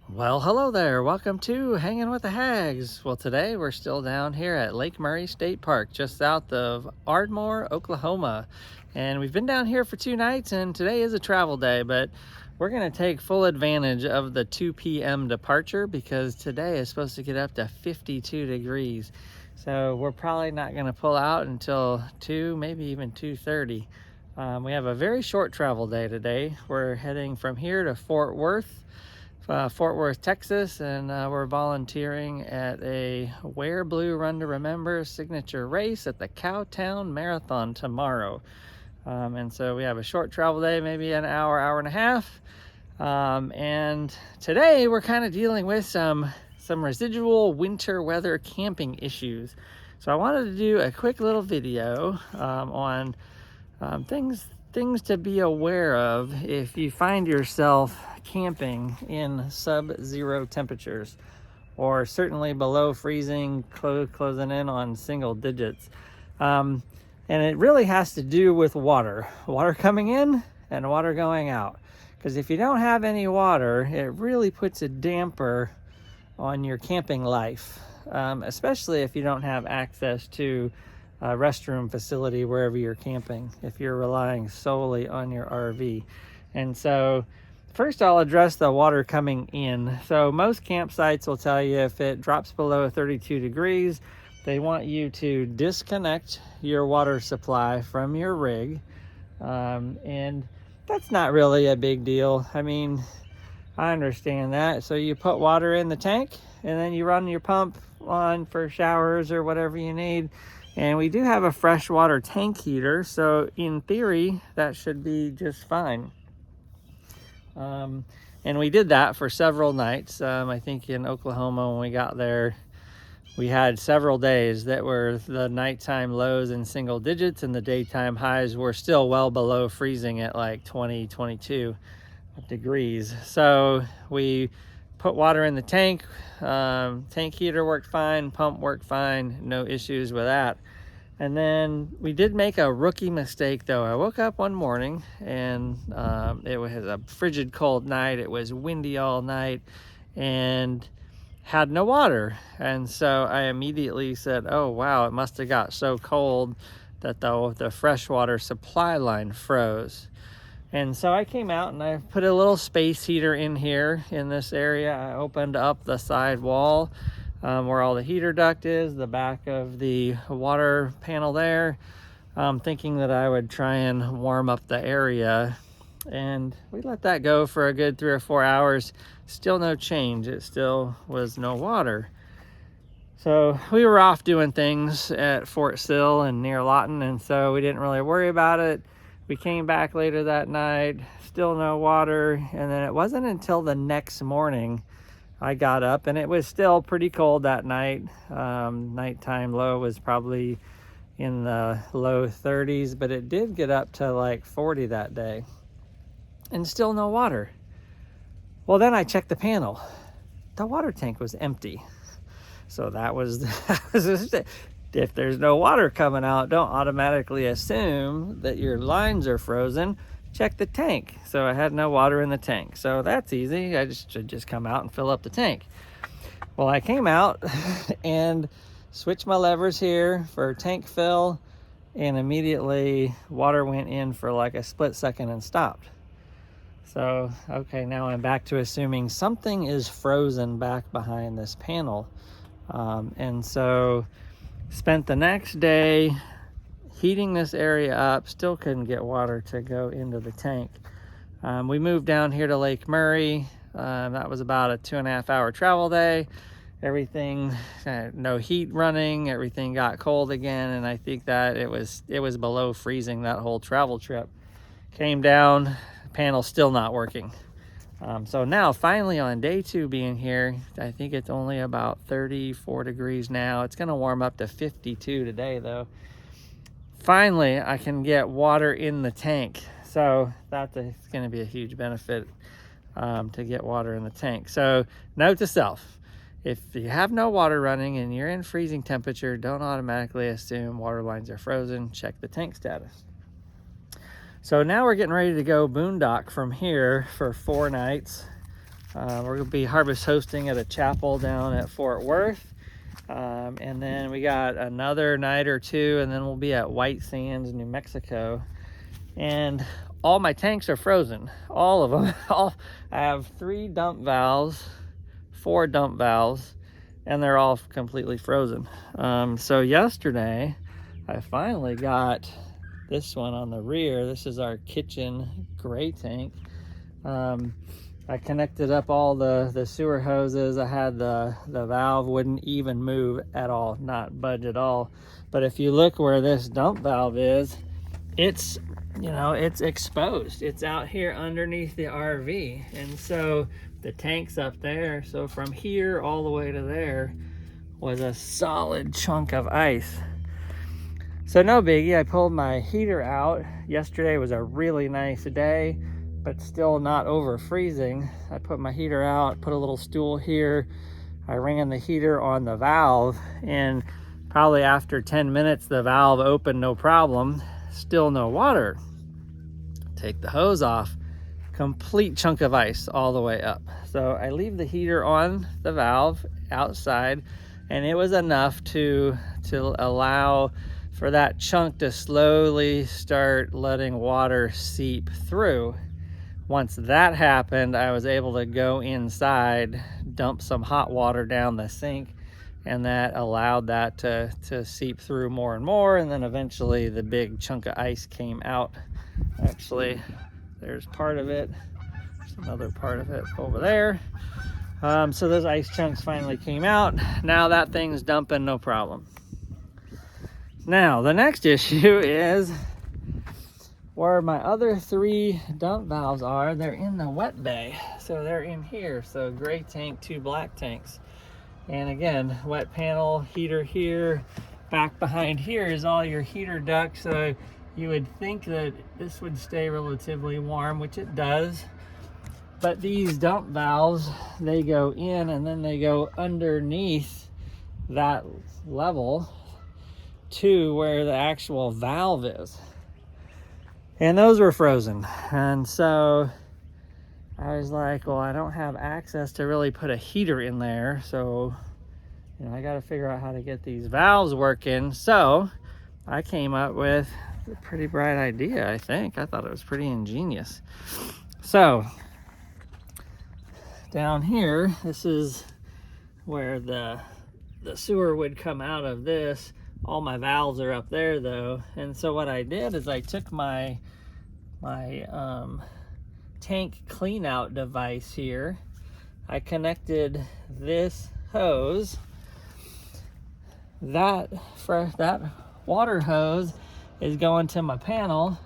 Well, hello there. Welcome to Hanging with the Hags. Well, today we're still down here at Lake Murray State Park, just south of Ardmore, Oklahoma. And we've been down here for 2 nights, and today is a travel day, but we're going to take full advantage of the 2 p.m. departure because today is supposed to get up to 52 degrees. So we're probably not going to pull out until 2, maybe even 2:30. We have a very short travel day today. We're heading from here to Fort Worth, Texas, and we're volunteering at a Wear Blue Run to Remember signature race at the Cowtown Marathon tomorrow. And so we have a short travel day, maybe an hour, hour and a half. And today we're kind of dealing with some residual winter weather camping issues. So I wanted to do a quick little video on things to be aware of if you find yourself camping in sub-zero temperatures, or certainly below freezing, closing in on single digits. And it really has to do with water coming in and water going out. Because if you don't have any water, it really puts a damper on your camping life, especially if you don't have access to a restroom facility wherever you're camping, if you're relying solely on your RV. And so first I'll address the water coming in. So most campsites will tell you if it drops below 32 degrees, they want you to disconnect your water supply from your rig. And that's not really a big deal. I mean, I understand that. So you put water in the tank and then you run your pump on for showers or whatever you need. And we do have a freshwater tank heater, so in theory, that should be just fine. And we did that for several nights. I think in Oklahoma when we got there, we had several days that were the nighttime lows in single digits and the daytime highs were still well below freezing at like 20, 22 degrees. So we put water in the tank. Tank heater worked fine, pump worked fine, no issues with that. And then we did make a rookie mistake though. I woke up one morning and it was a frigid cold night. It was windy all night and had no water. And so I immediately said, oh wow, it must have got so cold that the freshwater supply line froze. And so I came out and I put a little space heater in here in this area. I opened up the side wall where all the heater duct is, the back of the water panel there, thinking that I would try and warm up the area. And we let that go for a good 3 or 4 hours. Still no change. It still was no water. So we were off doing things at Fort Sill and near Lawton, and so we didn't really worry about it. We came back later that night, still no water, and then it wasn't until the next morning I got up, and it was still pretty cold that night. Nighttime low was probably in the low 30s, but it did get up to like 40 that day, and still no water. Well, then I checked the panel. The water tank was empty. So that was if there's no water coming out, don't automatically assume that your lines are frozen. Check the tank. So I had no water in the tank. So that's easy. I should just come out and fill up the tank. Well, I came out and switched my levers here for tank fill, and immediately water went in for like a split second and stopped. So, okay, now I'm back to assuming something is frozen back behind this panel. And so spent the next day heating this area up, still couldn't get water to go into the tank. We moved down here to Lake Murray. That was about a 2.5 hour travel day. Everything, no heat running, everything got cold again, and I think that it was below freezing that whole travel trip. Came down, panel still not working. So now finally on day 2 being here, I think it's only about 34 degrees now. It's gonna warm up to 52 today though. Finally, I can get water in the tank. So that's gonna be a huge benefit to get water in the tank. So note to self, if you have no water running and you're in freezing temperature, don't automatically assume water lines are frozen. Check the tank status. So now we're getting ready to go boondock from here for 4 nights. We're going to be harvest hosting at a chapel down at Fort Worth. And then we got another night or two, and then we'll be at White Sands, New Mexico. And all my tanks are frozen, all of them. I have 3 dump valves, 4 dump valves, and they're all completely frozen. So yesterday, I finally got this one on the rear. This is our kitchen gray tank. I connected up all the sewer hoses. I had the valve wouldn't even move at all, not budge at all. But if you look where this dump valve is, it's, you know, it's exposed. It's out here underneath the RV. And so the tank's up there. So from here all the way to there was a solid chunk of ice. So no biggie, I pulled my heater out. Yesterday was a really nice day, but still not over freezing. I put my heater out, put a little stool here. I ran the heater on the valve, and probably after 10 minutes, the valve opened no problem. Still no water. Take the hose off, complete chunk of ice all the way up. So I leave the heater on the valve outside, and it was enough to allow for that chunk to slowly start letting water seep through. Once that happened, I was able to go inside, dump some hot water down the sink, and that allowed that to seep through more and more, and then eventually the big chunk of ice came out. Actually, there's part of it. There's another part of it over there. So those ice chunks finally came out. Now that thing's dumping no problem. Now, the next issue is where my other 3 dump valves are. They're in the wet bay. So they're in here. So gray tank, 2 black tanks. And again, wet panel, heater here. Back behind here is all your heater ducts. So you would think that this would stay relatively warm, which it does. But these dump valves, they go in and then they go underneath that level to where the actual valve is. And those were frozen. And so I was like, well, I don't have access to really put a heater in there. So, you know, I got to figure out how to get these valves working. So I came up with a pretty bright idea, I think. I thought it was pretty ingenious. So down here, this is where the sewer would come out of this. All my valves are up there though. And so what I did is I took my tank clean out device here. I connected this hose. That water hose is going to my panel,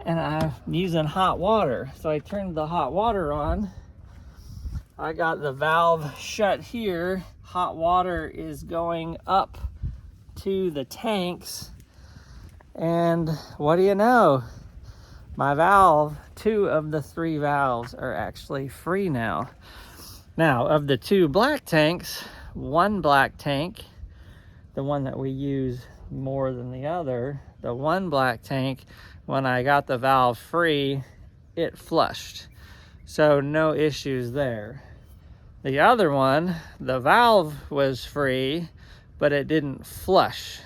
and I'm using hot water. So I turned the hot water on. I got the valve shut here. Hot water is going up to the tanks, and what do you know? My valve, 2 of the 3 valves are actually free now. Now, of the 2 black tanks, 1 black tank, the one that we use more than the other, the 1 black tank, when I got the valve free, it flushed. So no issues there. The other one, the valve was free, but it didn't flush.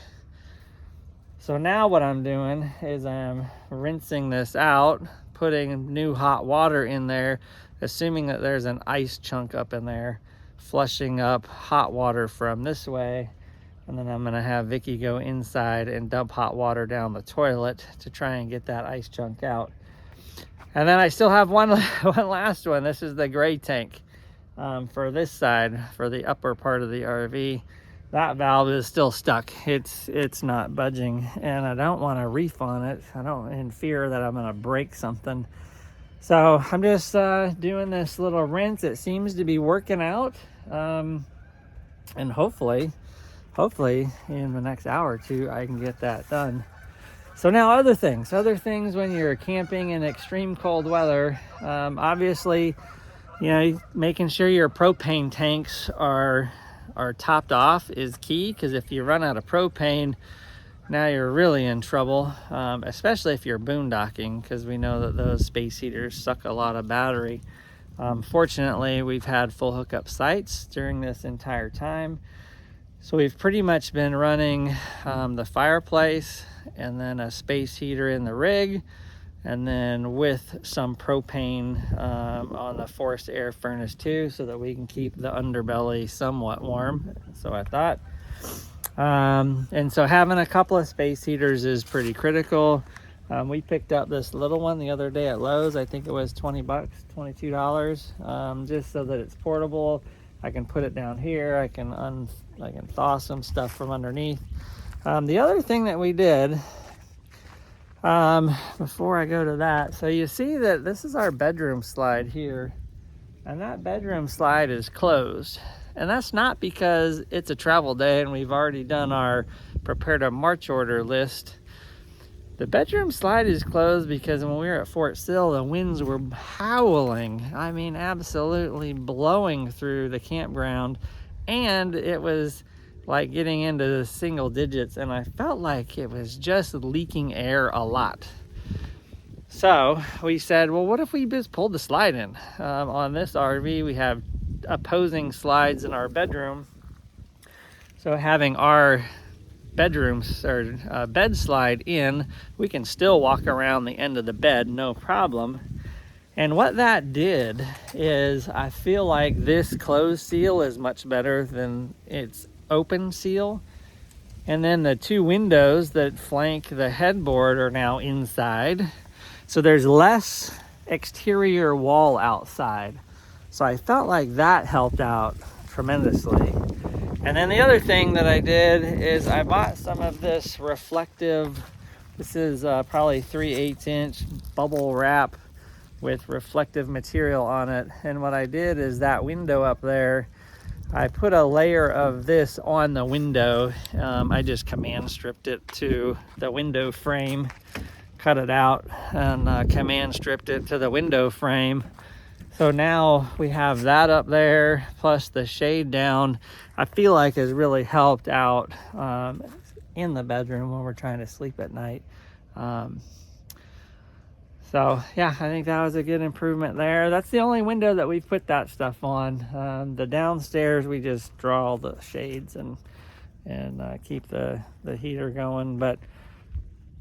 So now what I'm doing is I'm rinsing this out, putting new hot water in there, assuming that there's an ice chunk up in there, flushing up hot water from this way, and then I'm gonna have Vicky go inside and dump hot water down the toilet to try and get that ice chunk out. And then I still have one last one. This is the gray tank for this side, for the upper part of the RV. That valve is still stuck. It's not budging, and I don't want to reef on it. I don't, in fear that I'm going to break something. So I'm just doing this little rinse. It seems to be working out, and hopefully in the next hour or 2 I can get that done. So now other things when you're camping in extreme cold weather, obviously, you know, making sure your propane tanks are topped off is key, because if you run out of propane, now you're really in trouble, especially if you're boondocking, because we know that those space heaters suck a lot of battery. Fortunately, we've had full hookup sites during this entire time. So we've pretty much been running the fireplace and then a space heater in the rig, and then with some propane on the forced air furnace too, so that we can keep the underbelly somewhat warm. So I thought, and so having a couple of space heaters is pretty critical. We picked up this little one the other day at Lowe's. I think it was 20 bucks, $22, just so that it's portable. I can put it down here. I can thaw some stuff from underneath. The other thing that we did, before I go to that, so you see that this is our bedroom slide here, and that bedroom slide is closed. And that's not because it's a travel day and we've already done our prepare to march order list. The bedroom slide is closed because when we were at Fort Sill, the winds were howling. I mean, absolutely blowing through the campground. And it was like getting into the single digits, and I felt like it was just leaking air a lot. So we said, well, what if we just pulled the slide in? On this RV, we have opposing slides in our bedroom. So having our bedrooms or bed slide in, we can still walk around the end of the bed, no problem. And what that did is, I feel like this closed seal is much better than its open seal. And then the two windows that flank the headboard are now inside, so there's less exterior wall outside. So I felt like that helped out tremendously. And then the other thing that I did is I bought some of this reflective, this is probably 3/8 inch bubble wrap with reflective material on it. And what I did is that window up there, I put a layer of this on the window. I just command stripped it to the window frame, cut it out, and command stripped it to the window frame. So now we have that up there, plus the shade down. I feel like has really helped out in the bedroom when we're trying to sleep at night. So yeah, I think that was a good improvement there. That's the only window that we've put that stuff on. The downstairs, we just draw all the shades and keep the heater going. But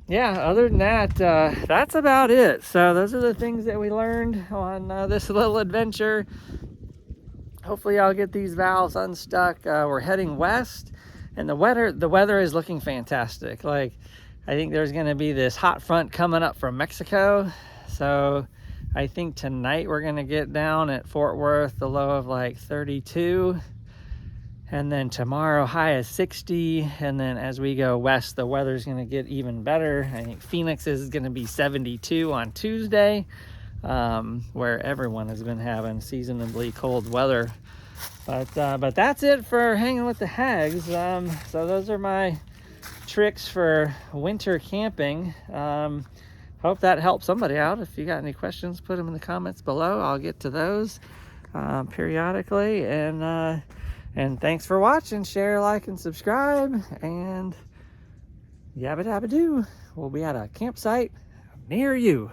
yeah, other than that, that's about it. So those are the things that we learned on this little adventure. Hopefully I'll get these valves unstuck. We're heading west, and the weather is looking fantastic. Like, I think there's gonna be this hot front coming up from Mexico. So I think tonight we're gonna get down at Fort Worth, the low of like 32. And then tomorrow high is 60, and then as we go west, the weather's going to get even better. I think Phoenix is going to be 72 on Tuesday, where everyone has been having seasonably cold weather. But that's it for hanging with the hags. So those are my tricks for winter camping. Hope that helps somebody out. If you got any questions, put them in the comments below. I'll get to those periodically. And thanks for watching. Share, like, and subscribe. And yabba dabba doo. We'll be at a campsite near you.